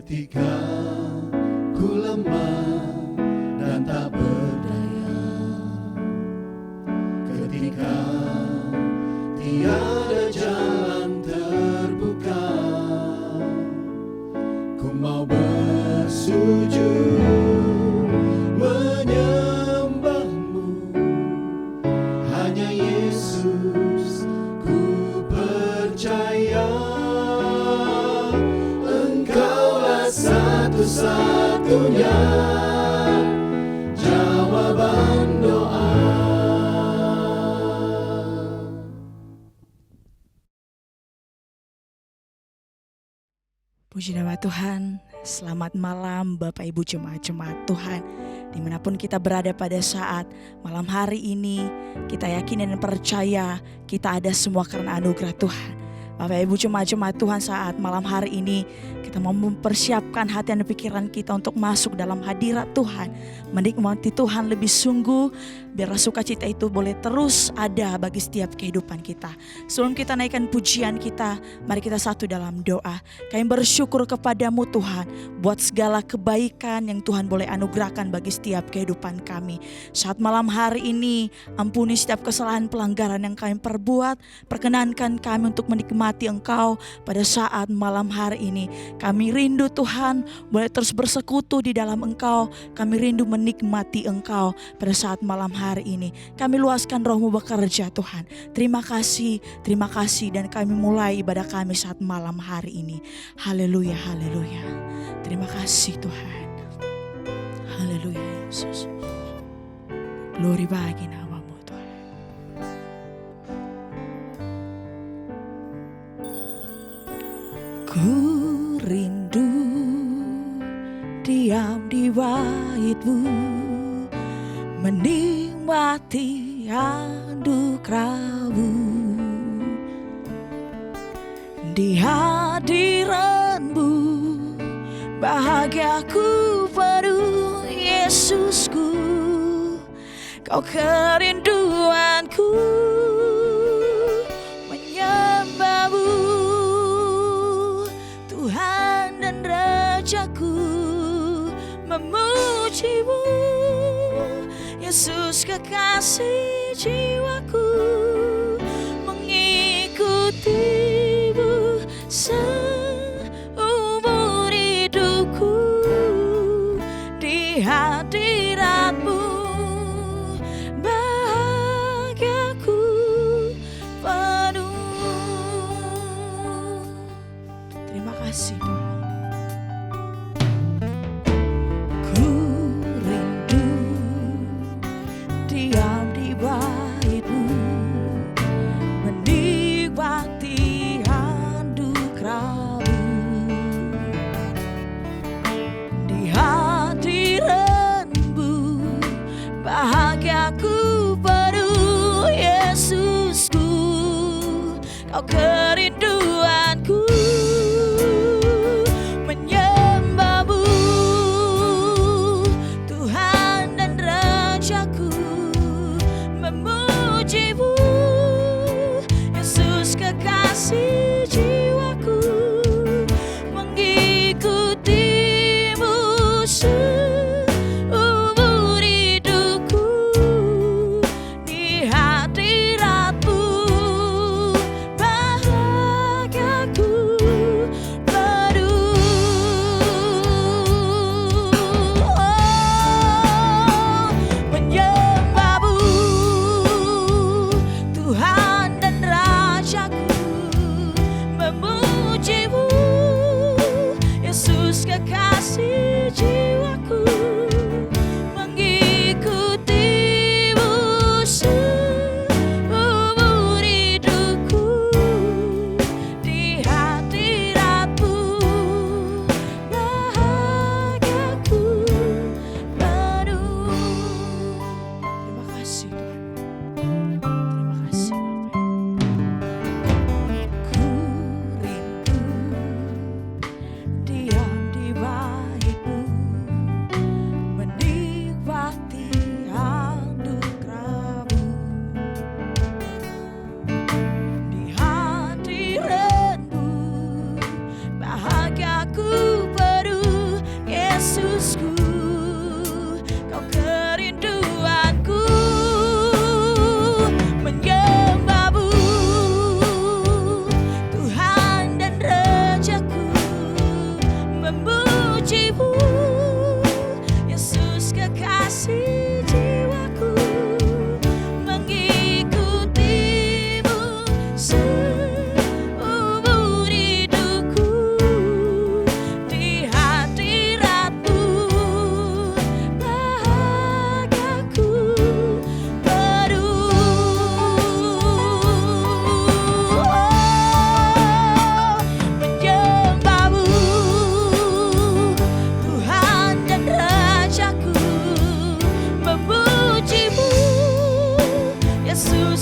Ketika ku lemah dan tak berdaya, ketika tiada jalan terbuka, ku mau bersujud menyembahmu. Hanya Yesus ku percaya, Engkaulah satu-satunya jawaban doa. Puji nama Tuhan, selamat malam Bapak Ibu jemaat-jemaat Tuhan. Dimanapun kita berada pada saat malam hari ini, kita yakin dan percaya kita ada semua karena anugerah Tuhan. Bapak Ibu jemaat-jemaat Tuhan, saat malam hari ini kita mau mempersiapkan hati dan pikiran kita untuk masuk dalam hadirat Tuhan, menikmati Tuhan lebih sungguh, biarlah sukacita itu boleh terus ada bagi setiap kehidupan kita. Sebelum kita naikkan pujian kita, mari kita satu dalam doa. Kami bersyukur kepadamu Tuhan, buat segala kebaikan yang Tuhan boleh anugerahkan bagi setiap kehidupan kami. Saat malam hari ini, ampuni setiap kesalahan pelanggaran yang kami perbuat, perkenankan kami untuk menikmati Engkau pada saat malam hari ini. Kami rindu Tuhan, boleh terus bersekutu di dalam Engkau. Kami rindu menikmati Engkau pada saat malam hari ini. Kami luaskan Roh-Mu bekerja Tuhan. Terima kasih dan kami mulai ibadah kami saat malam hari ini. Haleluya, haleluya. Terima kasih Tuhan. Haleluya Yesus. Glory bagi nama-Mu Tuhan. Ku rindu diam di bait-Mu, menikmati anugerah-Mu. Di hadirat-Mu bahagiaku penuh Yesusku, Kau kerinduanku, menyembah-Mu Tuhan dan Rajaku, memuji-Mu Yesus kekasih jiwaku, mengikuti-Mu seumur hidupku. Di hadirat-Mu bahagiaku penuh. Terima kasih Tuhan. Ku rindu diam di bait-Mu, menikmati anugerah-Mu. Di hadirat-Mu bahagiaku penuh Yesusku, Kau kerinduanku, menyembah-Mu Tuhan dan Rajaku, memuji-Mu Yesus kekasih jiwaku, mengikuti-Mu seumur hidupku. Di hadirat-Mu bahagiaku penuh. Menyembah-Mu Tuhan dan Rajaku, memuji-Mu Yesus kekasih jiwaku, mengikuti-Mu seumur hidupku. Di hadirat-Mu bahagiaku penuh. Terima kasih Tuhan. Terima kasih Bapak. Ku rindu diam di bait-Mu, menikmati anugerah-Mu. Di hadirat-Mu bahagiaku penuh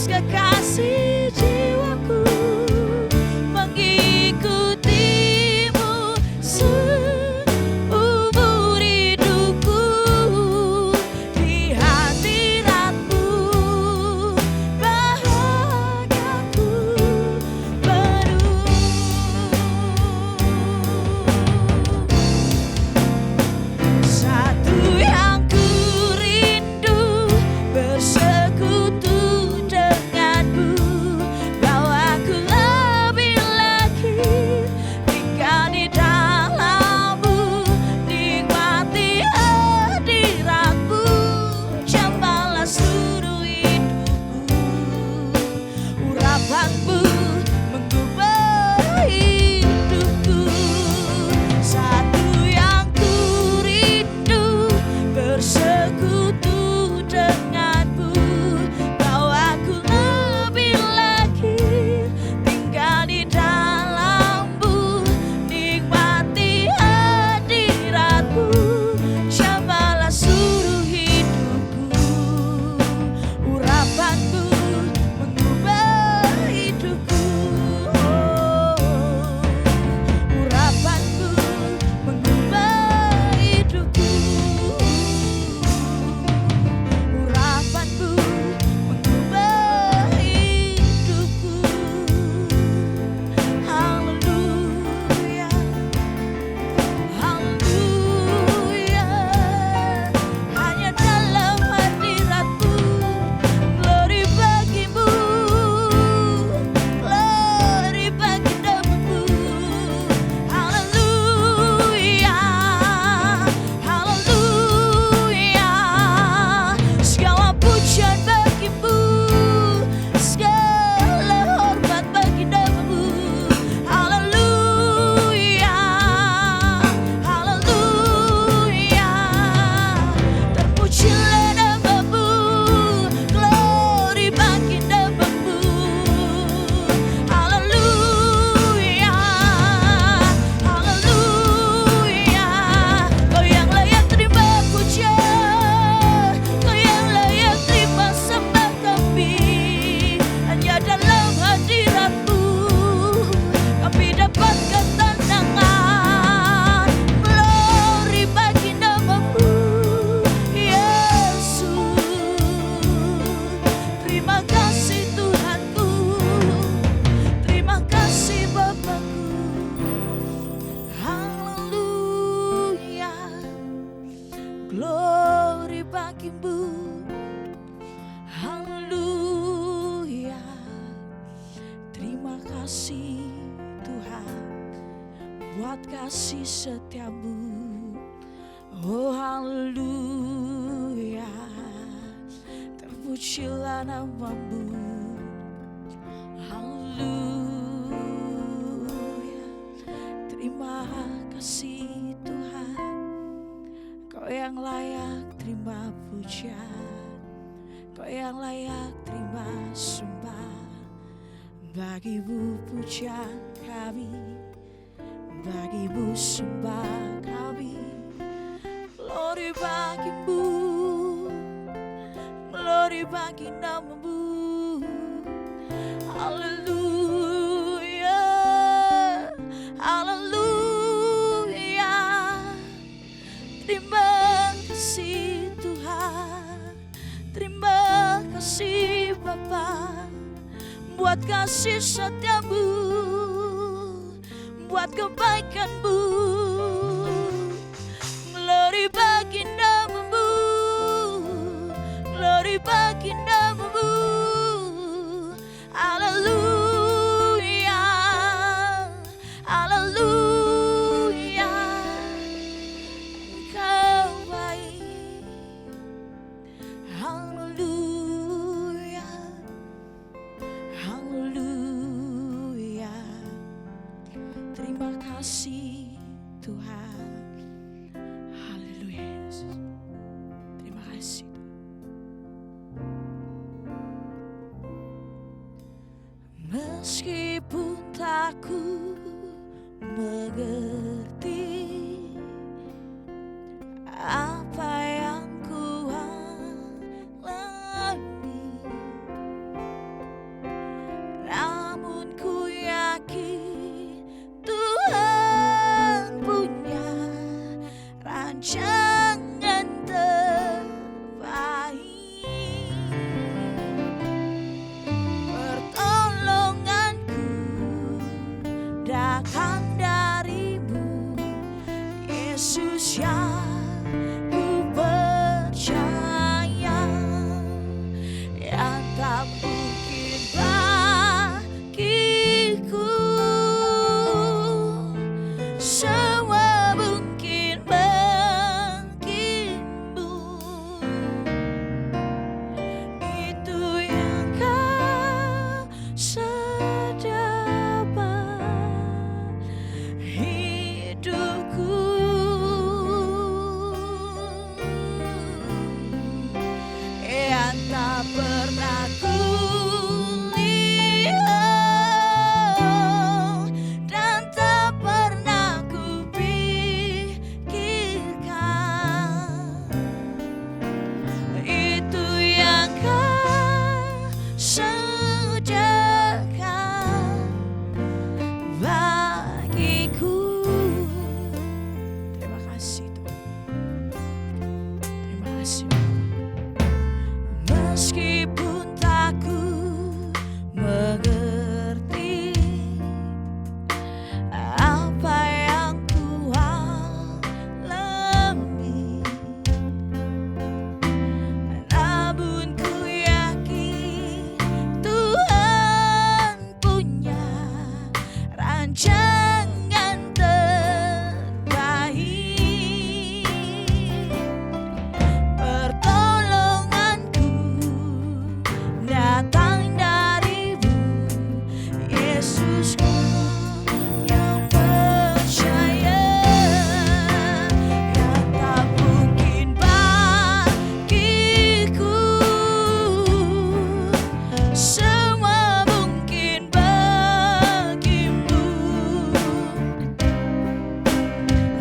kekasih jiwaku mengikutimu seumur hidupku. Di hadiratmu bahagiaku penuh. Satu yang ku rindu bersekutu denganmu, bawaku lebih lagi tinggal di dalammu, nikmati hadiratmu, jambalah seluruh hidupku, urapanmu mengubah hidupku. Satu yang ku rindu bersekutu denganmu, bawaku lebih lagi tinggal di dalammu, nikmati hadiratmu, jambalah seluruh hidupku, urapanmu mengubah hidupku. Urapanmu mengubah hidupku, urapanmu mengubah hidupku. Haleluya, haleluya. Hanya dalam hadiratmu, glory bagimu, glory bagi namamu. Haleluya, haleluya. Segala pujian bagimu, segala hormat bagi namamu. Haleluya, haleluya. Terpujilah namamu, glory bagi namamu. Haleluya, haleluya. Kau yang layak terima pujian, kau yang layak terima sembah kami. Hanya dalam hadiratmu kami dapat ketenangan. Glory bagi namamu, Yesus. Terima kasih Tuhanku, terima kasih Bapakku. Haleluya, glory bagimu. Haleluya, terima kasih Tuhan buat kasih setiamu. Oh haleluya, terpujilah namamu. Haleluya, terima kasih Tuhan. Kau yang layak terima pujian, Kau yang layak terima sembah. Bagimu pujian kami, bagimu sembah kami. Glory bagimu, glory bagi namamu. Haleluya, haleluya. Terima kasih Tuhan, terima kasih Bapa buat kasih setiamu, buat kebaikanmu. Glory bagi namamu, glory bagi namamu. Haleluya, haleluya. Engkau baik, haleluya, haleluya. Terima kasih Tuhan. Haleluya Yesus. Terima kasih. Meskipun tak ku mengerti apa yang ku alami, yang tak pernah kulihat dan tak pernah kupikirkan. Itu yang kau sediakan bagiku. Terima kasih Tuhan. Terima kasih Bapa. Meskipun tak ku mengerti apa yang ku alami, namun ku yakin Tuhan punya rancangan terbaik. Pertolonganku datang darimu, Yesusku yang percaya, yang tak mungkin bagiku. Semua mungkin bagimu.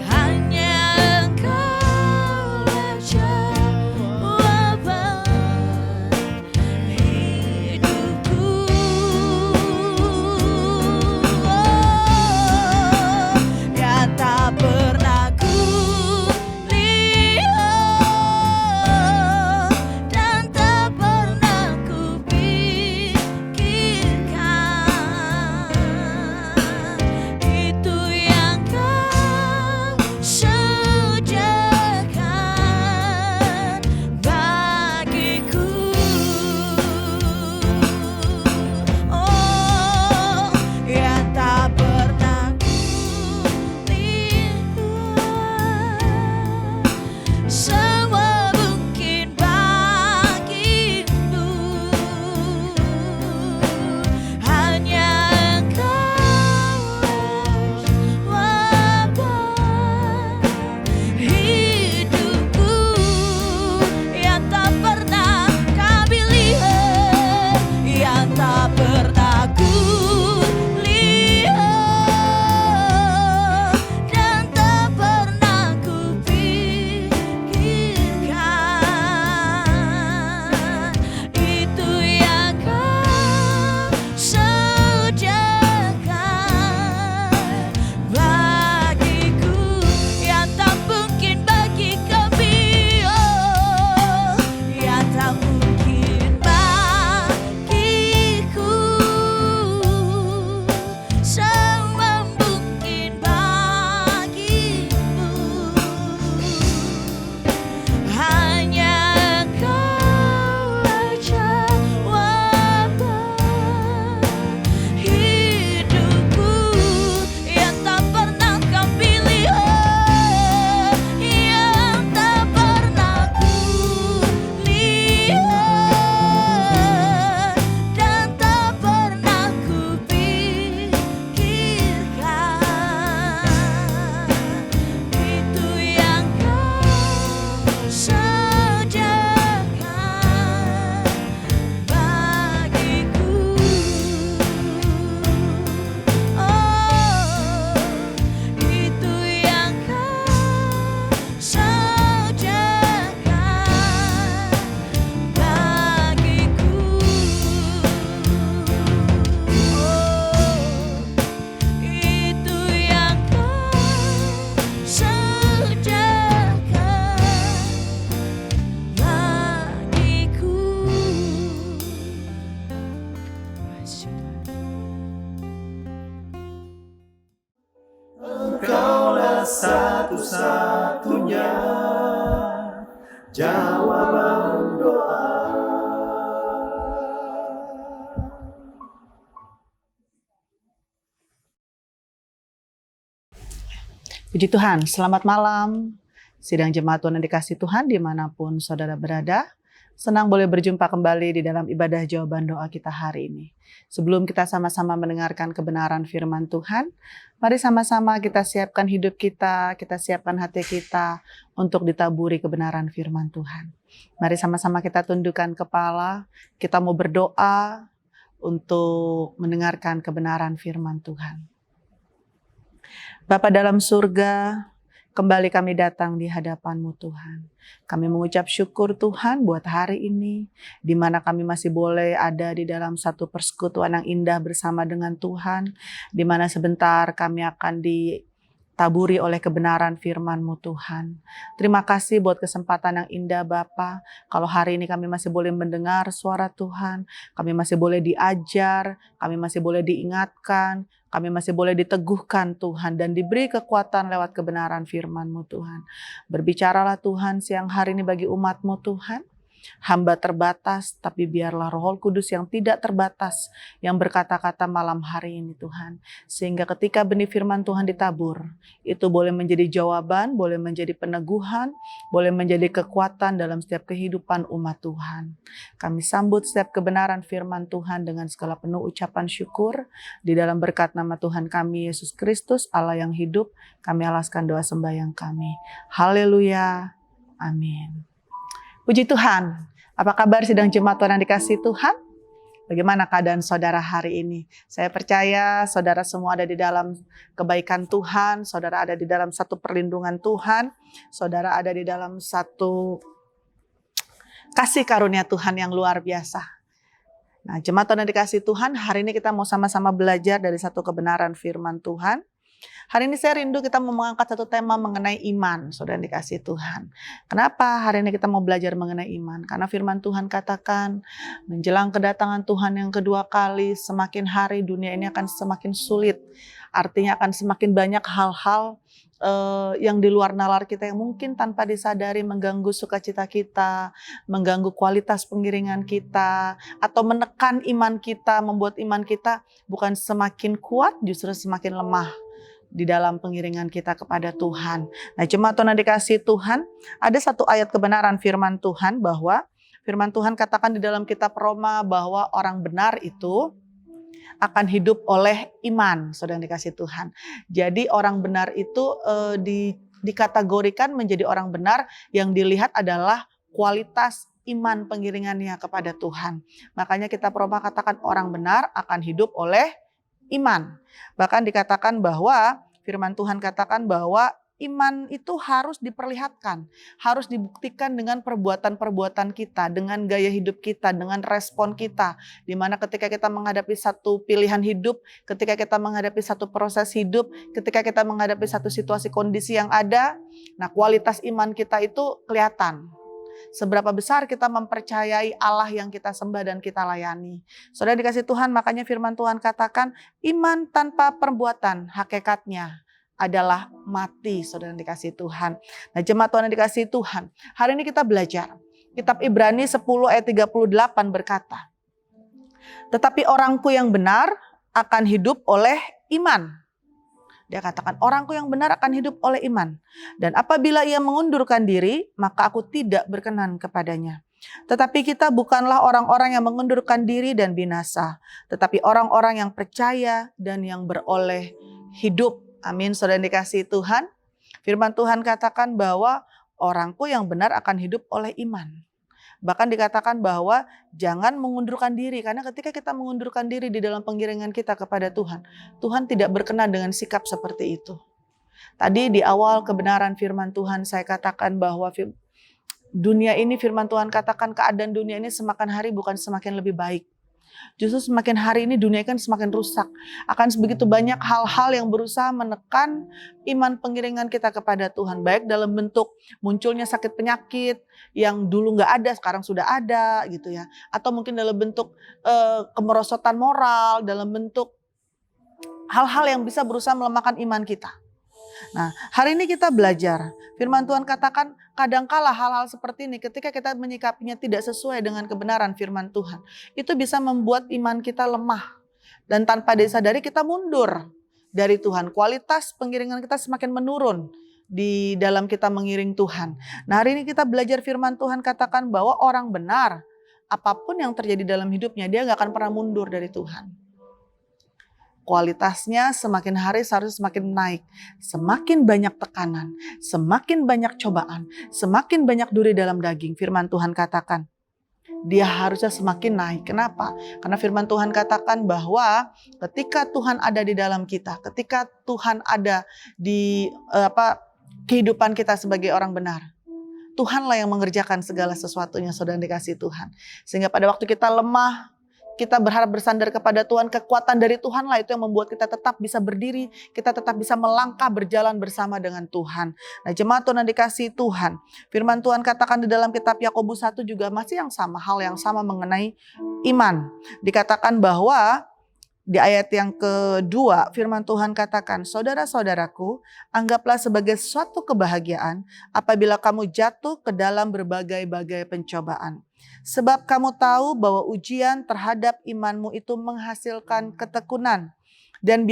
Hanya Engkaulah jawaban hidupku. Yang tak pernah kulihat dan tak pernah kupikirkan. Itu yang kau sediakan bagiku. Oh, yang tak pernah kulihat, semua mungkin bagimu. Hanya Engkaulah jawaban hidupku. Yang tak pernah kami lihat, yang tak pernah kulihat dan tak pernah kupikirkan. Itu yang kau sediakan bagiku, yang tak mungkin bagi kami. Oh, yang tak mungkin bagiku. Semua mungkin bagimu. Hanya Engkaulah jawaban hidupku. Yang tak pernah kami lihat, yang tak pernah kulihat dan tak pernah kupikirkan. Itu yang kau sediakan bagiku. Oh, itu yang kau sediakan bagiku. Oh, itu yang kau sediakan bagiku. Masya Engkaulah satu-satunya jawaban doa. Puji Tuhan, selamat malam. Sidang jemaat Tuhan yang dikasihi Tuhan dimanapun saudara berada. Senang boleh berjumpa kembali di dalam ibadah jawaban doa kita hari ini. Sebelum kita sama-sama mendengarkan kebenaran firman Tuhan, mari sama-sama kita siapkan hidup kita siapkan hati kita untuk ditaburi kebenaran firman Tuhan. Mari sama-sama kita tundukkan kepala, kita mau berdoa untuk mendengarkan kebenaran firman Tuhan. Bapa dalam surga, kembali kami datang di hadapan-Mu Tuhan. Kami mengucap syukur Tuhan buat hari ini, di mana kami masih boleh ada di dalam satu persekutuan yang indah bersama dengan Tuhan, di mana sebentar kami akan ditaburi oleh kebenaran firman-Mu Tuhan. Terima kasih buat kesempatan yang indah Bapa. Kalau hari ini kami masih boleh mendengar suara Tuhan, kami masih boleh diajar, kami masih boleh diingatkan, kami masih boleh diteguhkan Tuhan dan diberi kekuatan lewat kebenaran firman-Mu Tuhan. Berbicaralah Tuhan siang hari ini bagi umat-Mu Tuhan. Hamba terbatas, tapi biarlah Roh Kudus yang tidak terbatas yang berkata-kata malam hari ini Tuhan. Sehingga ketika benih firman Tuhan ditabur, itu boleh menjadi jawaban, boleh menjadi peneguhan, boleh menjadi kekuatan dalam setiap kehidupan umat Tuhan. Kami sambut setiap kebenaran firman Tuhan dengan segala penuh ucapan syukur. Di dalam berkat nama Tuhan kami, Yesus Kristus, Allah yang hidup, kami alaskan doa sembahyang kami. Haleluya. Amin. Puji Tuhan, apa kabar sidang jemaat Tuhan yang dikasihi Tuhan? Bagaimana keadaan saudara hari ini? Saya percaya saudara semua ada di dalam kebaikan Tuhan, saudara ada di dalam satu perlindungan Tuhan, saudara ada di dalam satu kasih karunia Tuhan yang luar biasa. Nah, jemaat Tuhan yang dikasihi Tuhan, hari ini kita mau sama-sama belajar dari satu kebenaran firman Tuhan. Hari ini saya rindu kita mau mengangkat satu tema mengenai iman, saudara yang dikasihi Tuhan. Kenapa hari ini kita mau belajar mengenai iman? Karena firman Tuhan katakan, menjelang kedatangan Tuhan yang kedua kali, semakin hari dunia ini akan semakin sulit. Artinya akan semakin banyak hal-hal yang di luar nalar kita yang mungkin tanpa disadari mengganggu sukacita kita, mengganggu kualitas pengiringan kita, atau menekan iman kita, membuat iman kita bukan semakin kuat, justru semakin lemah di dalam pengiringan kita kepada Tuhan. Nah, jemaat Tuhan yang dikasihi Tuhan, ada satu ayat kebenaran firman Tuhan bahwa firman Tuhan katakan di dalam kitab Roma bahwa orang benar itu akan hidup oleh iman, saudara yang dikasihi Tuhan. Jadi orang benar itu dikategorikan menjadi orang benar yang dilihat adalah kualitas iman pengiringannya kepada Tuhan. Makanya kitab Roma katakan orang benar akan hidup oleh iman. Bahkan dikatakan bahwa firman Tuhan katakan bahwa iman itu harus diperlihatkan, harus dibuktikan dengan perbuatan-perbuatan kita, dengan gaya hidup kita, dengan respon kita. Dimana ketika kita menghadapi satu pilihan hidup, ketika kita menghadapi satu proses hidup, ketika kita menghadapi satu situasi kondisi yang ada, nah kualitas iman kita itu kelihatan. Seberapa besar kita mempercayai Allah yang kita sembah dan kita layani. Saudara dikasih Tuhan, makanya firman Tuhan katakan iman tanpa perbuatan hakikatnya adalah mati, saudara dikasih Tuhan. Nah, jemaat Tuhan yang dikasih Tuhan, hari ini kita belajar. Kitab Ibrani 10 ayat 38 berkata, tetapi orangku yang benar akan hidup oleh iman. Dia katakan, orangku yang benar akan hidup oleh iman. Dan apabila ia mengundurkan diri, maka aku tidak berkenan kepadanya. Tetapi kita bukanlah orang-orang yang mengundurkan diri dan binasa. Tetapi orang-orang yang percaya dan yang beroleh hidup. Amin, saudara yang dikasihi Tuhan. Firman Tuhan katakan bahwa orangku yang benar akan hidup oleh iman. Bahkan dikatakan bahwa jangan mengundurkan diri. Karena ketika kita mengundurkan diri di dalam pengiringan kita kepada Tuhan, Tuhan tidak berkenan dengan sikap seperti itu. Tadi di awal kebenaran firman Tuhan saya katakan bahwa dunia ini, firman Tuhan katakan keadaan dunia ini semakin hari bukan semakin lebih baik. Justru semakin hari ini dunia kan semakin rusak. Akan begitu banyak hal-hal yang berusaha menekan iman pengiringan kita kepada Tuhan. Baik dalam bentuk munculnya sakit penyakit yang dulu nggak ada, sekarang sudah ada gitu ya. Atau mungkin dalam bentuk kemerosotan moral, dalam bentuk hal-hal yang bisa berusaha melemahkan iman kita. Nah, hari ini kita belajar. Firman Tuhan katakan kadangkala hal-hal seperti ini ketika kita menyikapinya tidak sesuai dengan kebenaran firman Tuhan, itu bisa membuat iman kita lemah. Dan tanpa disadari kita mundur dari Tuhan. Kualitas pengiringan kita semakin menurun. di dalam kita mengiring Tuhan. Nah, hari ini kita belajar firman Tuhan katakan bahwa orang benar, apapun yang terjadi dalam hidupnya, dia gak akan pernah mundur dari Tuhan. Kualitasnya semakin hari seharusnya semakin naik. Semakin banyak tekanan, semakin banyak cobaan, semakin banyak duri dalam daging. Firman Tuhan katakan, dia harusnya semakin naik. Kenapa? Karena firman Tuhan katakan bahwa ketika Tuhan ada di dalam kita, ketika Tuhan ada di kehidupan kita sebagai orang benar, Tuhanlah yang mengerjakan segala sesuatunya, saudara dikasih Tuhan. Sehingga pada waktu kita lemah, kita berharap bersandar kepada Tuhan, kekuatan dari Tuhanlah itu yang membuat kita tetap bisa berdiri, kita tetap bisa melangkah berjalan bersama dengan Tuhan. Nah, jemaat Tuhan yang dikasihi Tuhan, firman Tuhan katakan di dalam kitab Yakobus 1 juga masih yang sama, hal yang sama mengenai iman. Dikatakan bahwa di ayat yang kedua, firman Tuhan katakan, saudara-saudaraku, anggaplah sebagai suatu kebahagiaan apabila kamu jatuh ke dalam berbagai-bagai pencobaan. Sebab kamu tahu bahwa ujian terhadap imanmu itu menghasilkan ketekunan. Dan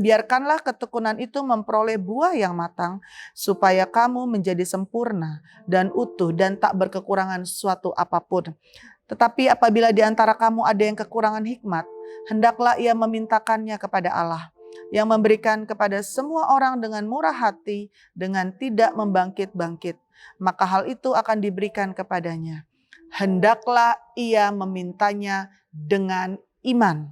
biarkanlah ketekunan itu memperoleh buah yang matang, supaya kamu menjadi sempurna dan utuh dan tak berkekurangan suatu apapun. Tetapi apabila di antara kamu ada yang kekurangan hikmat, hendaklah ia memintakannya kepada Allah, yang memberikan kepada semua orang dengan murah hati, dengan tidak membangkit-bangkit. Maka hal itu akan diberikan kepadanya. Hendaklah ia memintanya dengan iman.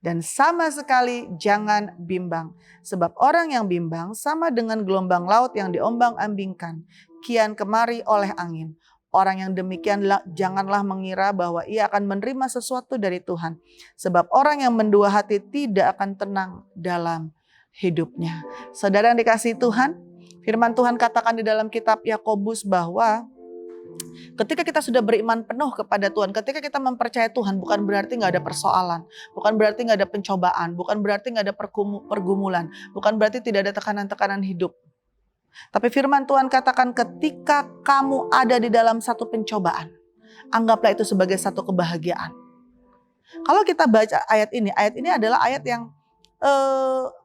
Dan sama sekali jangan bimbang. Sebab orang yang bimbang sama dengan gelombang laut yang diombang-ambingkan kian kemari oleh angin. Orang yang demikian janganlah mengira bahwa ia akan menerima sesuatu dari Tuhan. Sebab orang yang mendua hati tidak akan tenang dalam hidupnya. Saudara yang dikasihi Tuhan, firman Tuhan katakan di dalam kitab Yakobus bahwa ketika kita sudah beriman penuh kepada Tuhan, ketika kita mempercayai Tuhan, bukan berarti gak ada persoalan, bukan berarti gak ada pencobaan, bukan berarti gak ada pergumulan, bukan berarti tidak ada tekanan-tekanan hidup. Tapi firman Tuhan katakan ketika kamu ada di dalam satu pencobaan, anggaplah itu sebagai satu kebahagiaan. Kalau kita baca ayat ini adalah ayat yang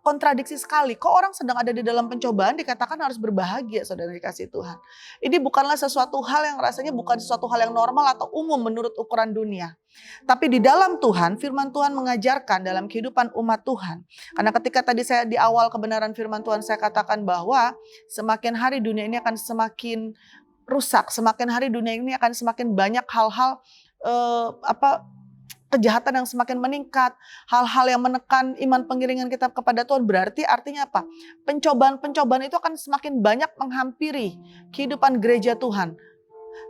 kontradiksi sekali. Kok orang sedang ada di dalam pencobaan dikatakan harus berbahagia, saudara dikasih Tuhan. Ini bukanlah sesuatu hal yang rasanya bukan sesuatu hal yang normal atau umum menurut ukuran dunia. Tapi di dalam Tuhan, firman Tuhan mengajarkan dalam kehidupan umat Tuhan. Karena ketika tadi saya di awal kebenaran firman Tuhan saya katakan bahwa semakin hari dunia ini akan semakin rusak, semakin hari dunia ini akan semakin banyak hal-hal kejahatan yang semakin meningkat, hal-hal yang menekan iman pengiringan kita kepada Tuhan. Berarti artinya apa? Pencobaan-pencobaan itu akan semakin banyak menghampiri kehidupan gereja Tuhan.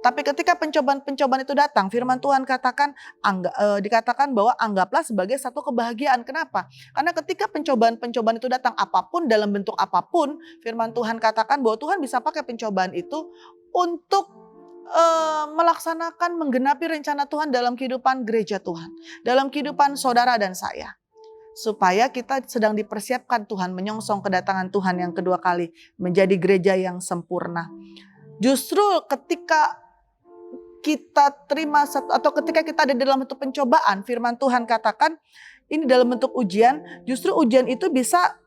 Tapi ketika pencobaan-pencobaan itu datang, firman Tuhan dikatakan bahwa anggaplah sebagai satu kebahagiaan. Kenapa? Karena ketika pencobaan-pencobaan itu datang, apapun dalam bentuk apapun, firman Tuhan katakan bahwa Tuhan bisa pakai pencobaan itu untuk melaksanakan menggenapi rencana Tuhan dalam kehidupan gereja Tuhan, dalam kehidupan saudara dan saya, supaya kita sedang dipersiapkan Tuhan menyongsong kedatangan Tuhan yang kedua kali menjadi gereja yang sempurna. Justru ketika kita terima atau ketika kita ada dalam bentuk pencobaan, firman Tuhan katakan ini dalam bentuk ujian, justru ujian itu bisa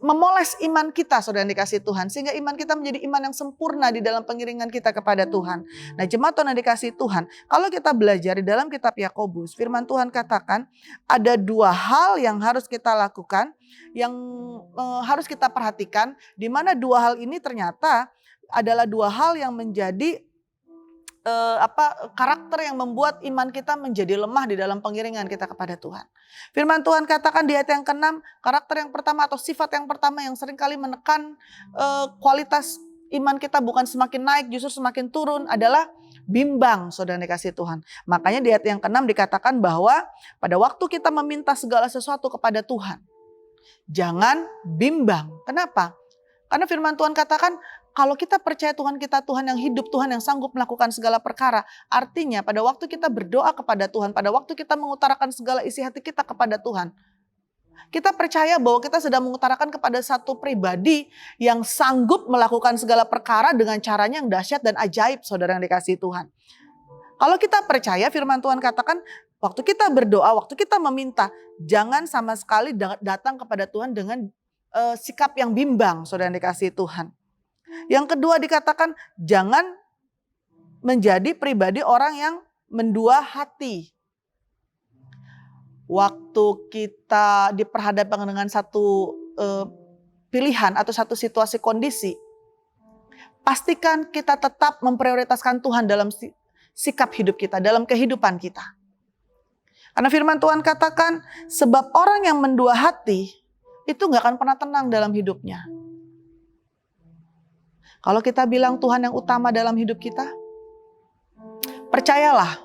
memoles iman kita, saudara yang dikasih Tuhan. Sehingga iman kita menjadi iman yang sempurna di dalam pengiringan kita kepada Tuhan. Nah, jemaat Tuhan yang dikasih Tuhan, kalau kita belajar di dalam kitab Yakobus, firman Tuhan katakan ada dua hal yang harus kita lakukan, yang harus kita perhatikan, di mana dua hal ini ternyata adalah dua hal yang menjadi karakter yang membuat iman kita menjadi lemah di dalam pengiringan kita kepada Tuhan. Firman Tuhan katakan di ayat yang ke-6, karakter yang pertama atau sifat yang pertama yang seringkali menekan kualitas iman kita bukan semakin naik, justru semakin turun adalah bimbang, saudara dikasih Tuhan. Makanya di ayat yang ke-6 dikatakan bahwa pada waktu kita meminta segala sesuatu kepada Tuhan, jangan bimbang. Kenapa? Karena firman Tuhan katakan kalau kita percaya Tuhan kita Tuhan yang hidup, Tuhan yang sanggup melakukan segala perkara. Artinya pada waktu kita berdoa kepada Tuhan, pada waktu kita mengutarakan segala isi hati kita kepada Tuhan, kita percaya bahwa kita sedang mengutarakan kepada satu pribadi yang sanggup melakukan segala perkara dengan caranya yang dahsyat dan ajaib, saudara yang dikasihi Tuhan. Kalau kita percaya, firman Tuhan katakan waktu kita berdoa, waktu kita meminta, jangan sama sekali datang kepada Tuhan dengan sikap yang bimbang, saudara yang dikasihi Tuhan. Yang kedua dikatakan jangan menjadi pribadi orang yang mendua hati. Waktu kita diperhadapkan dengan satu pilihan atau satu situasi kondisi, pastikan kita tetap memprioritaskan Tuhan dalam sikap hidup kita, dalam kehidupan kita. Karena firman Tuhan katakan, sebab orang yang mendua hati, itu gak akan pernah tenang dalam hidupnya. Kalau kita bilang Tuhan yang utama dalam hidup kita, percayalah,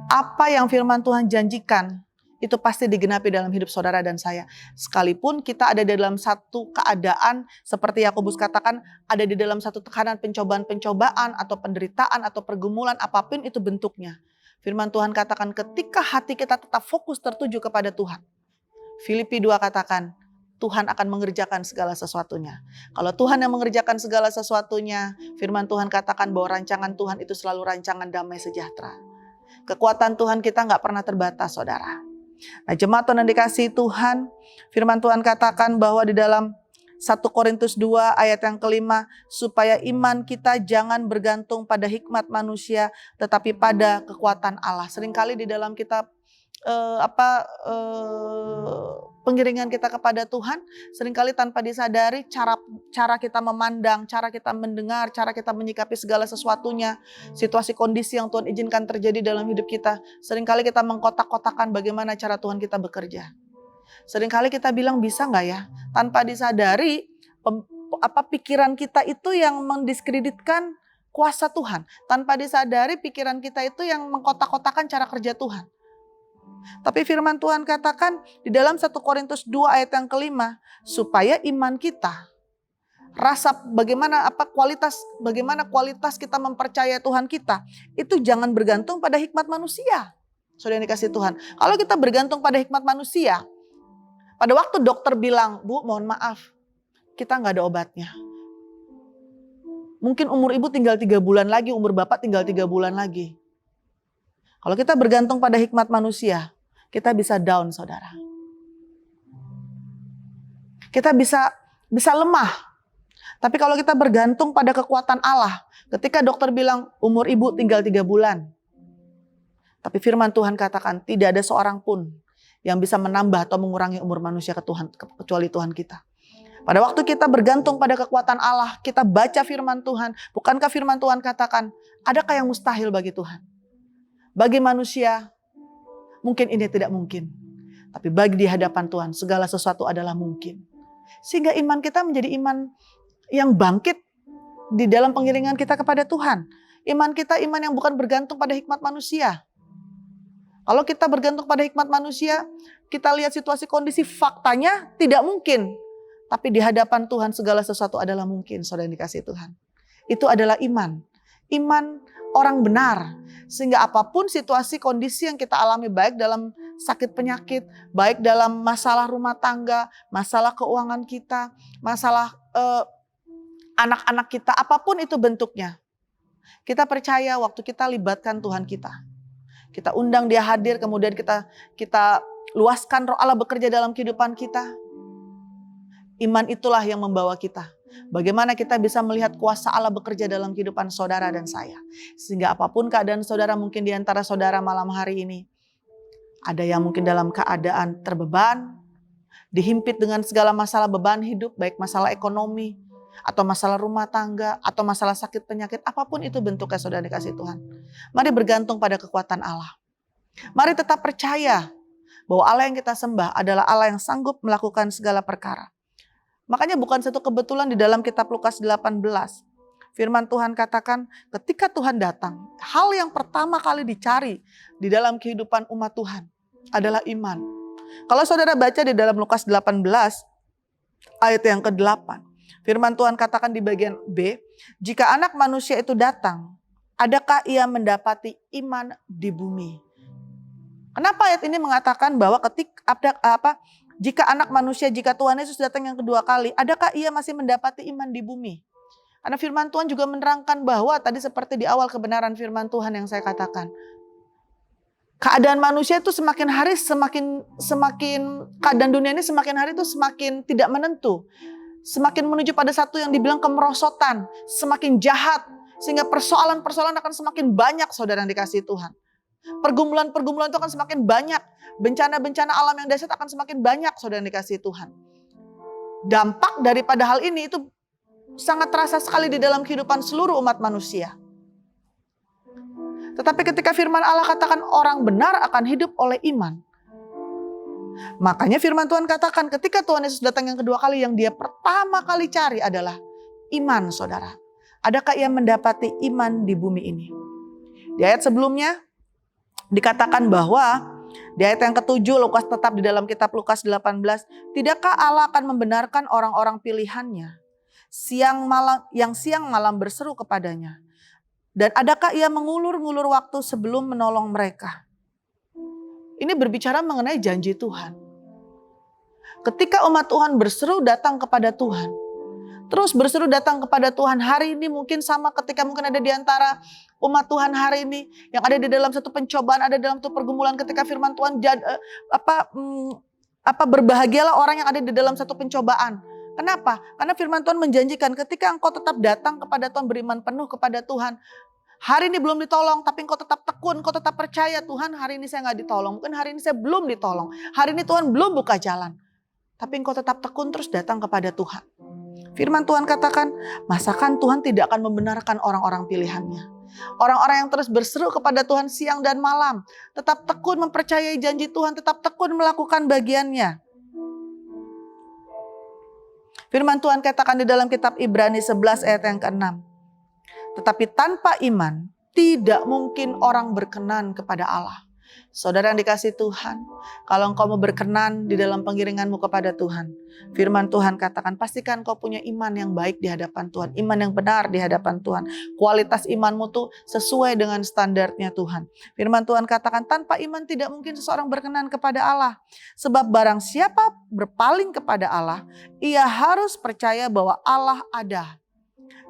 apa yang firman Tuhan janjikan, itu pasti digenapi dalam hidup saudara dan saya. Sekalipun kita ada di dalam satu keadaan, seperti Yakobus katakan, ada di dalam satu tekanan pencobaan-pencobaan, atau penderitaan, atau pergumulan, apapun itu bentuknya. Firman Tuhan katakan ketika hati kita tetap fokus tertuju kepada Tuhan. Filipi 2 katakan, Tuhan akan mengerjakan segala sesuatunya. Kalau Tuhan yang mengerjakan segala sesuatunya, firman Tuhan katakan bahwa rancangan Tuhan itu selalu rancangan damai sejahtera. Kekuatan Tuhan kita gak pernah terbatas, saudara. Nah, jemaat Tuhan yang dikasihi Tuhan, firman Tuhan katakan bahwa di dalam 1 Korintus 2 ayat yang kelima, supaya iman kita jangan bergantung pada hikmat manusia, tetapi pada kekuatan Allah. Seringkali di dalam kitab pengiringan kita kepada Tuhan, seringkali tanpa disadari cara kita memandang, cara kita mendengar, cara kita menyikapi segala sesuatunya, situasi kondisi yang Tuhan izinkan terjadi dalam hidup kita, seringkali kita mengkotak-kotakan bagaimana cara Tuhan kita bekerja. Seringkali kita bilang bisa nggak ya, tanpa disadari pikiran kita itu yang mendiskreditkan kuasa Tuhan, tanpa disadari pikiran kita itu yang mengkotak-kotakan cara kerja Tuhan. Tapi firman Tuhan katakan di dalam 1 Korintus 2 ayat yang kelima, supaya iman kita, bagaimana kualitas kita mempercayai Tuhan kita, itu jangan bergantung pada hikmat manusia. Saudara yang dikasihi Tuhan, kalau kita bergantung pada hikmat manusia, pada waktu dokter bilang, Bu mohon maaf, kita gak ada obatnya. Mungkin umur ibu tinggal 3 bulan lagi, umur bapak tinggal 3 bulan lagi. Kalau kita bergantung pada hikmat manusia, kita bisa down, saudara. Kita bisa lemah. Tapi kalau kita bergantung pada kekuatan Allah, ketika dokter bilang umur ibu tinggal 3 bulan. Tapi firman Tuhan katakan tidak ada seorang pun yang bisa menambah atau mengurangi umur manusia kecuali Tuhan kita. Pada waktu kita bergantung pada kekuatan Allah, kita baca firman Tuhan. Bukankah firman Tuhan katakan, adakah yang mustahil bagi Tuhan? Bagi manusia, mungkin ini tidak mungkin. Tapi bagi di hadapan Tuhan, segala sesuatu adalah mungkin. Sehingga iman kita menjadi iman yang bangkit di dalam pengiringan kita kepada Tuhan. Iman kita iman yang bukan bergantung pada hikmat manusia. Kalau kita bergantung pada hikmat manusia, kita lihat situasi kondisi faktanya tidak mungkin. Tapi di hadapan Tuhan segala sesuatu adalah mungkin, saudara yang dikasihi Tuhan. Itu adalah iman. Iman orang benar. Sehingga apapun situasi kondisi yang kita alami, baik dalam sakit penyakit, baik dalam masalah rumah tangga, masalah keuangan kita, masalah anak-anak kita, apapun itu bentuknya. Kita percaya waktu kita libatkan Tuhan kita. Kita undang dia hadir, kemudian kita luaskan Roh Allah bekerja dalam kehidupan kita. Iman itulah yang membawa kita. Bagaimana kita bisa melihat kuasa Allah bekerja dalam kehidupan saudara dan saya. Sehingga apapun keadaan saudara, mungkin di antara saudara malam hari ini, ada yang mungkin dalam keadaan terbeban, dihimpit dengan segala masalah beban hidup, baik masalah ekonomi, atau masalah rumah tangga, atau masalah sakit penyakit, apapun itu bentuknya saudara dikasih Tuhan. Mari bergantung pada kekuatan Allah. Mari tetap percaya bahwa Allah yang kita sembah adalah Allah yang sanggup melakukan segala perkara. Makanya bukan satu kebetulan di dalam kitab Lukas 18. Firman Tuhan katakan ketika Tuhan datang, hal yang pertama kali dicari di dalam kehidupan umat Tuhan adalah iman. Kalau saudara baca di dalam Lukas 18 ayat yang ke-8. Firman Tuhan katakan di bagian B, jika anak manusia itu datang, adakah ia mendapati iman di bumi? Kenapa ayat ini mengatakan bahwa jika anak manusia, jika Tuhan Yesus datang yang kedua kali, adakah ia masih mendapati iman di bumi? Karena firman Tuhan juga menerangkan bahwa tadi seperti di awal kebenaran firman Tuhan yang saya katakan. Keadaan manusia itu semakin hari semakin keadaan dunia ini semakin hari itu semakin tidak menentu. Semakin menuju pada satu yang dibilang kemerosotan, semakin jahat, sehingga persoalan-persoalan akan semakin banyak, saudara yang dikasihi Tuhan. Pergumulan-pergumulan itu akan semakin banyak, bencana-bencana alam yang dahsyat akan semakin banyak, saudara yang dikasihi Tuhan. Dampak daripada hal ini itu sangat terasa sekali di dalam kehidupan seluruh umat manusia. Tetapi ketika firman Allah katakan orang benar akan hidup oleh iman. Makanya firman Tuhan katakan ketika Tuhan Yesus datang yang kedua kali, yang dia pertama kali cari adalah iman, saudara. Adakah ia mendapati iman di bumi ini? Di ayat sebelumnya dikatakan bahwa di ayat yang ketujuh, Lukas tetap di dalam kitab Lukas 18. Tidakkah Allah akan membenarkan orang-orang pilihannya yang siang malam berseru kepadanya? Dan adakah ia mengulur-ngulur waktu sebelum menolong mereka? Ini berbicara mengenai janji Tuhan. Ketika umat Tuhan berseru datang kepada Tuhan, terus berseru datang kepada Tuhan, hari ini mungkin sama ketika mungkin ada di antara umat Tuhan hari ini yang ada di dalam satu pencobaan, ada dalam satu pergumulan, ketika firman Tuhan berbahagialah orang yang ada di dalam satu pencobaan. Kenapa? Karena firman Tuhan menjanjikan ketika engkau tetap datang kepada Tuhan, beriman penuh kepada Tuhan. Hari ini belum ditolong, tapi engkau tetap tekun, engkau tetap percaya, Tuhan hari ini saya gak ditolong. Mungkin hari ini saya belum ditolong. Hari ini Tuhan belum buka jalan. Tapi engkau tetap tekun terus datang kepada Tuhan. Firman Tuhan katakan, masakan Tuhan tidak akan membenarkan orang-orang pilihannya. Orang-orang yang terus berseru kepada Tuhan siang dan malam. Tetap tekun mempercayai janji Tuhan, tetap tekun melakukan bagiannya. Firman Tuhan katakan di dalam kitab Ibrani 11 ayat yang ke-6. Tetapi tanpa iman tidak mungkin orang berkenan kepada Allah. Saudara yang dikasihi Tuhan, kalau engkau mau berkenan di dalam pengiringanmu kepada Tuhan, firman Tuhan katakan pastikan kau punya iman yang baik di hadapan Tuhan, iman yang benar di hadapan Tuhan. Kualitas imanmu tuh sesuai dengan standarnya Tuhan. Firman Tuhan katakan tanpa iman tidak mungkin seseorang berkenan kepada Allah. Sebab barang siapa berpaling kepada Allah, ia harus percaya bahwa Allah ada.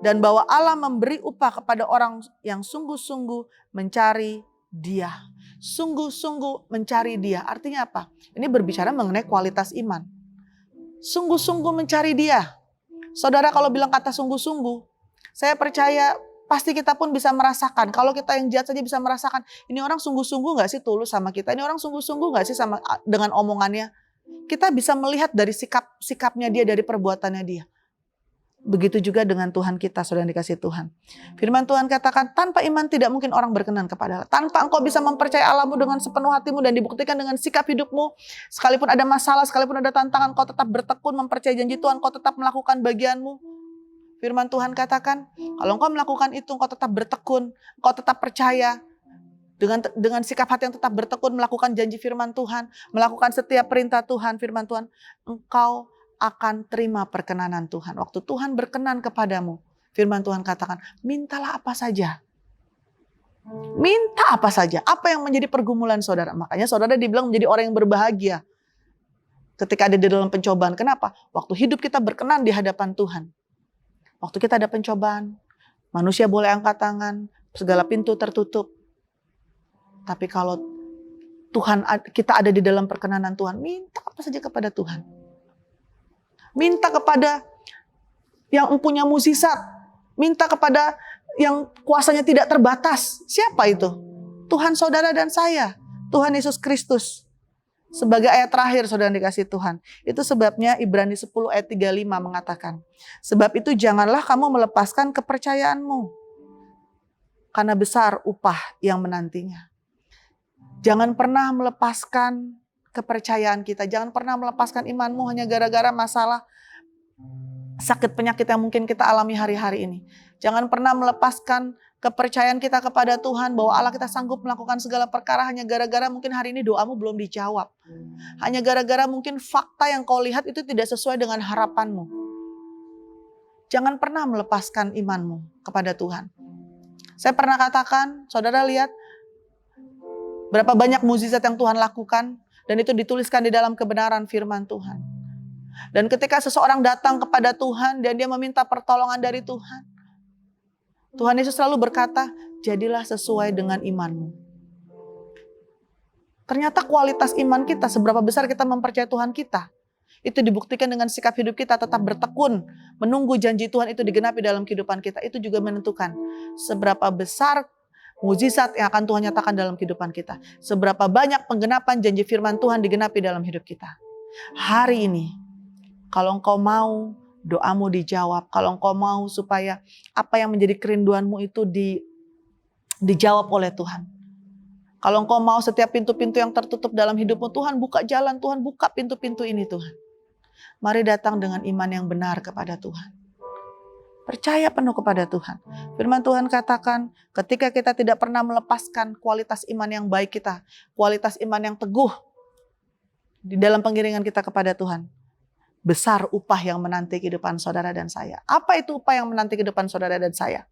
Dan bahwa Allah memberi upah kepada orang yang sungguh-sungguh mencari Dia. Sungguh-sungguh mencari Dia. Artinya apa? Ini berbicara mengenai kualitas iman. Sungguh-sungguh mencari Dia. Saudara kalau bilang kata sungguh-sungguh, saya percaya pasti kita pun bisa merasakan. Kalau kita yang jahat saja bisa merasakan, ini orang sungguh-sungguh gak sih tulus sama kita? Ini orang sungguh-sungguh gak sih sama dengan omongannya? Kita bisa melihat dari sikapnya dia, dari perbuatannya dia. Begitu juga dengan Tuhan kita, saudara yang dikasihi Tuhan. Firman Tuhan katakan, tanpa iman tidak mungkin orang berkenan kepada Allah. Tanpa engkau bisa mempercayai Allahmu dengan sepenuh hatimu dan dibuktikan dengan sikap hidupmu. Sekalipun ada masalah, sekalipun ada tantangan, kau tetap bertekun mempercayai janji Tuhan, kau tetap melakukan bagianmu. Firman Tuhan katakan, kalau engkau melakukan itu, engkau tetap bertekun, engkau tetap percaya. Dengan sikap hati yang tetap bertekun, melakukan janji firman Tuhan, melakukan setiap perintah Tuhan, firman Tuhan, engkau akan terima perkenanan Tuhan. Waktu Tuhan berkenan kepadamu, firman Tuhan katakan, mintalah apa saja. Minta apa saja. Apa yang menjadi pergumulan saudara? Makanya saudara dibilang menjadi orang yang berbahagia ketika ada di dalam pencobaan. Kenapa? Waktu hidup kita berkenan di hadapan Tuhan. Waktu kita ada pencobaan, manusia boleh angkat tangan, segala pintu tertutup. Tapi kalau kita ada di dalam perkenanan Tuhan, minta apa saja kepada Tuhan. Minta kepada yang mempunyai mukjizat. Minta kepada yang kuasanya tidak terbatas. Siapa itu? Tuhan saudara dan saya. Tuhan Yesus Kristus. Sebagai ayat terakhir saudara dikasih Tuhan. Itu sebabnya Ibrani 10 ayat 35 mengatakan. Sebab itu janganlah kamu melepaskan kepercayaanmu. Karena besar upah yang menantinya. Jangan pernah melepaskan kepercayaan kita. Jangan pernah melepaskan imanmu hanya gara-gara masalah sakit penyakit yang mungkin kita alami hari-hari ini. Jangan pernah melepaskan kepercayaan kita kepada Tuhan bahwa Allah kita sanggup melakukan segala perkara hanya gara-gara mungkin hari ini doamu belum dijawab. Hanya gara-gara mungkin fakta yang kau lihat itu tidak sesuai dengan harapanmu. Jangan pernah melepaskan imanmu kepada Tuhan. Saya pernah katakan, saudara lihat berapa banyak mukjizat yang Tuhan lakukan. Dan itu dituliskan di dalam kebenaran firman Tuhan. Dan ketika seseorang datang kepada Tuhan dan dia meminta pertolongan dari Tuhan. Tuhan Yesus selalu berkata, jadilah sesuai dengan imanmu. Ternyata kualitas iman kita, seberapa besar kita mempercayai Tuhan kita, itu dibuktikan dengan sikap hidup kita tetap bertekun, menunggu janji Tuhan itu digenapi dalam kehidupan kita. Itu juga menentukan seberapa besar mukjizat yang akan Tuhan nyatakan dalam kehidupan kita. Seberapa banyak penggenapan janji firman Tuhan digenapi dalam hidup kita. Hari ini, kalau engkau mau doamu dijawab, kalau engkau mau supaya apa yang menjadi kerinduanmu itu dijawab oleh Tuhan. Kalau engkau mau setiap pintu-pintu yang tertutup dalam hidupmu, Tuhan buka jalan, Tuhan buka pintu-pintu ini Tuhan. Mari datang dengan iman yang benar kepada Tuhan. Percaya penuh kepada Tuhan. Firman Tuhan katakan, ketika kita tidak pernah melepaskan kualitas iman yang baik kita, kualitas iman yang teguh di dalam pengiringan kita kepada Tuhan, besar upah yang menanti kehidupan saudara dan saya. Apa itu upah yang menanti kehidupan saudara dan saya?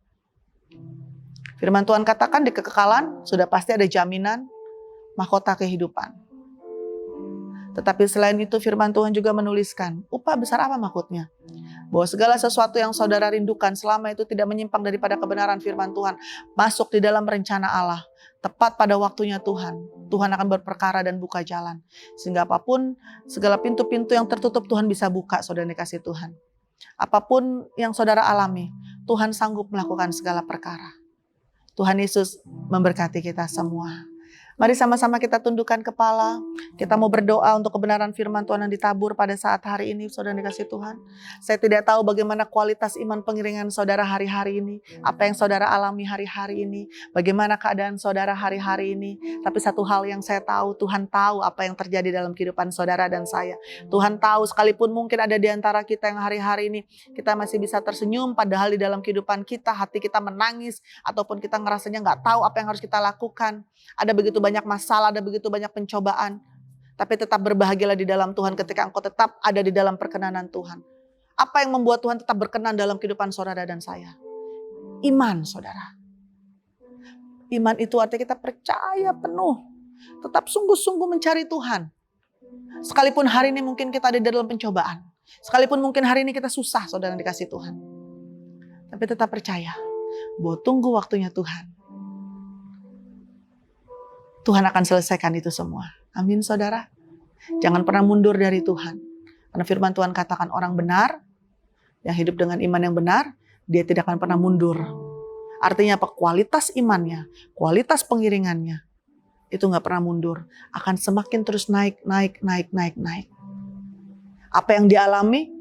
Firman Tuhan katakan di kekekalan sudah pasti ada jaminan mahkota kehidupan. Tetapi selain itu firman Tuhan juga menuliskan, upah besar apa maksudnya? Bahwa segala sesuatu yang saudara rindukan selama itu tidak menyimpang daripada kebenaran firman Tuhan, masuk di dalam rencana Allah, tepat pada waktunya Tuhan. Tuhan akan berperkara dan buka jalan. Sehingga apapun, segala pintu-pintu yang tertutup Tuhan bisa buka, saudara dikasih Tuhan. Apapun yang saudara alami, Tuhan sanggup melakukan segala perkara. Tuhan Yesus memberkati kita semua. Mari sama-sama kita tundukkan kepala. Kita mau berdoa untuk kebenaran firman Tuhan yang ditabur pada saat hari ini, saudara dikasih Tuhan. Saya tidak tahu bagaimana kualitas iman pengiringan saudara hari-hari ini. Apa yang saudara alami hari-hari ini. Bagaimana keadaan saudara hari-hari ini. Tapi satu hal yang saya tahu, Tuhan tahu apa yang terjadi dalam kehidupan saudara dan saya. Tuhan tahu sekalipun mungkin ada di antara kita yang hari-hari ini kita masih bisa tersenyum, padahal di dalam kehidupan kita, hati kita menangis, ataupun kita ngerasanya nggak tahu apa yang harus kita lakukan. Ada begitu banyak masalah, ada begitu banyak pencobaan. Tapi tetap berbahagialah di dalam Tuhan ketika engkau tetap ada di dalam perkenanan Tuhan. Apa yang membuat Tuhan tetap berkenan dalam kehidupan saudara dan saya? Iman, saudara. Iman itu artinya kita percaya penuh. Tetap sungguh-sungguh mencari Tuhan. Sekalipun hari ini mungkin kita ada di dalam pencobaan. Sekalipun mungkin hari ini kita susah, saudara dikasih Tuhan. Tapi tetap percaya bahwa tunggu waktunya Tuhan. Tuhan akan selesaikan itu semua. Amin, saudara. Jangan pernah mundur dari Tuhan. Karena firman Tuhan katakan orang benar, yang hidup dengan iman yang benar, dia tidak akan pernah mundur. Artinya apa? Kualitas imannya, kualitas pengiringannya, itu gak pernah mundur. Akan semakin terus naik. Apa yang dialami,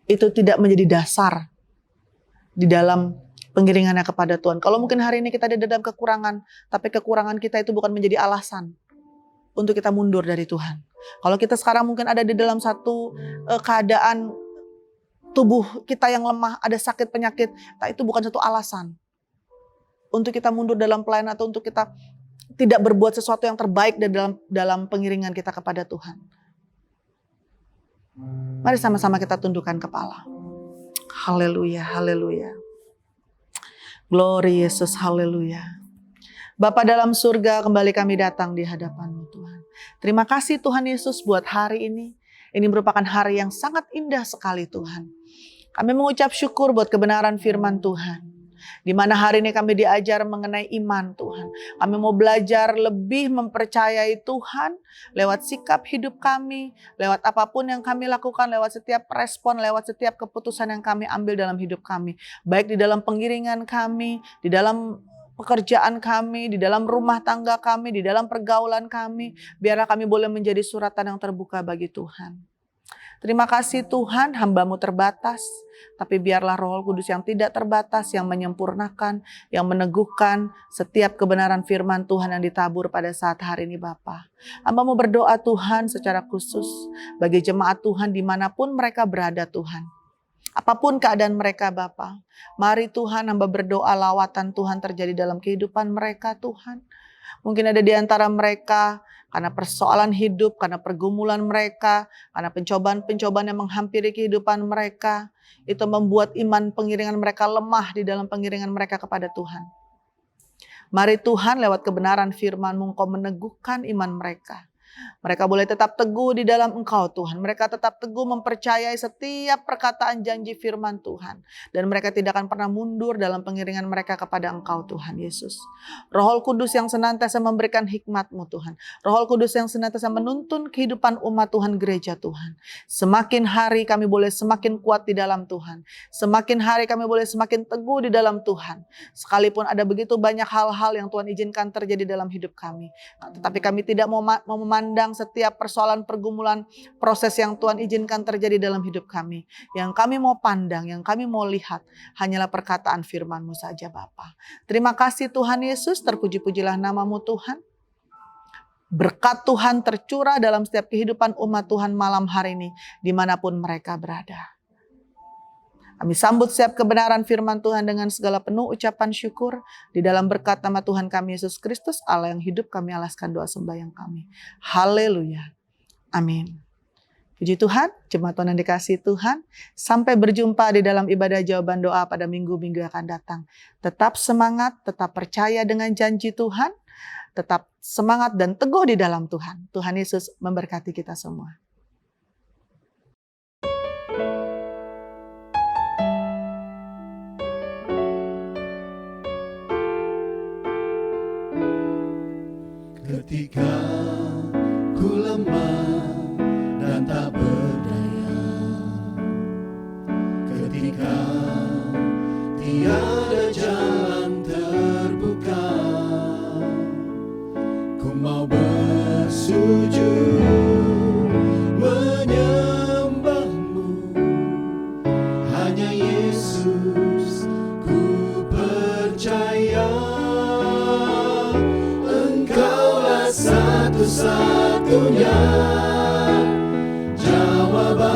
itu tidak menjadi dasar di dalam pengiringannya kepada Tuhan. Kalau mungkin hari ini kita ada dalam kekurangan, tapi kekurangan kita itu bukan menjadi alasan untuk kita mundur dari Tuhan. Kalau kita sekarang mungkin ada di dalam satu keadaan tubuh kita yang lemah, ada sakit penyakit, itu bukan satu alasan untuk kita mundur dalam pelayanan atau untuk kita tidak berbuat sesuatu yang terbaik dalam pengiringan kita kepada Tuhan. Mari sama-sama kita tundukkan kepala. Haleluya, haleluya. Glory Yesus, haleluya. Bapa dalam surga, kembali kami datang di hadapan-Mu Tuhan. Terima kasih Tuhan Yesus buat hari ini. Ini merupakan hari yang sangat indah sekali Tuhan. Kami mengucap syukur buat kebenaran firman Tuhan. Di mana hari ini kami diajar mengenai iman Tuhan. Kami mau belajar lebih mempercayai Tuhan lewat sikap hidup kami, lewat apapun yang kami lakukan, lewat setiap respon, lewat setiap keputusan yang kami ambil dalam hidup kami. Baik di dalam pengiringan kami, di dalam pekerjaan kami, di dalam rumah tangga kami, di dalam pergaulan kami. Biarlah kami boleh menjadi suratan yang terbuka bagi Tuhan. Terima kasih Tuhan, hamba-Mu terbatas, tapi biarlah Roh Kudus yang tidak terbatas, yang menyempurnakan, yang meneguhkan setiap kebenaran firman Tuhan yang ditabur pada saat hari ini Bapa. Hamba-Mu berdoa Tuhan secara khusus bagi jemaat Tuhan dimanapun mereka berada Tuhan. Apapun keadaan mereka Bapa, mari Tuhan hamba berdoa lawatan Tuhan terjadi dalam kehidupan mereka Tuhan. Mungkin ada di antara mereka karena persoalan hidup, karena pergumulan mereka, karena pencobaan-pencobaan yang menghampiri kehidupan mereka. Itu membuat iman pengiringan mereka lemah di dalam pengiringan mereka kepada Tuhan. Mari Tuhan lewat kebenaran firman-Mu Engkau meneguhkan iman mereka. Mereka boleh tetap teguh di dalam Engkau Tuhan. Mereka tetap teguh mempercayai setiap perkataan janji firman Tuhan. Dan mereka tidak akan pernah mundur dalam pengiringan mereka kepada Engkau Tuhan Yesus. Roh Kudus yang senantiasa memberikan hikmat-Mu Tuhan. Roh Kudus yang senantiasa menuntun kehidupan umat Tuhan, gereja Tuhan. Semakin hari kami boleh semakin kuat di dalam Tuhan. Semakin hari kami boleh semakin teguh di dalam Tuhan. Sekalipun ada begitu banyak hal-hal yang Tuhan izinkan terjadi dalam hidup kami. Tetapi kami tidak mau memandang setiap persoalan, pergumulan, proses yang Tuhan izinkan terjadi dalam hidup kami. Yang kami mau pandang, yang kami mau lihat hanyalah perkataan firman-Mu saja Bapa. Terima kasih Tuhan Yesus, terpuji-pujilah nama-Mu Tuhan. Berkat Tuhan tercurah dalam setiap kehidupan umat Tuhan malam hari ini, dimanapun mereka berada. Kami sambut setiap kebenaran firman Tuhan dengan segala penuh ucapan syukur. Di dalam berkat nama Tuhan kami Yesus Kristus, Allah yang hidup, kami alaskan doa sembahyang kami. Haleluya. Amin. Puji Tuhan, jemaat Tuhan yang dikasihi Tuhan. Sampai berjumpa di dalam ibadah jawaban doa pada minggu-minggu yang akan datang. Tetap semangat, tetap percaya dengan janji Tuhan. Tetap semangat dan teguh di dalam Tuhan. Tuhan Yesus memberkati kita semua. Ketika ku lemah dan tak berdaya, ketika tiada jalan terbuka, ku mau bersujud menyembah-Mu, hanya Yesus ku percaya. Satu-satunya jawaban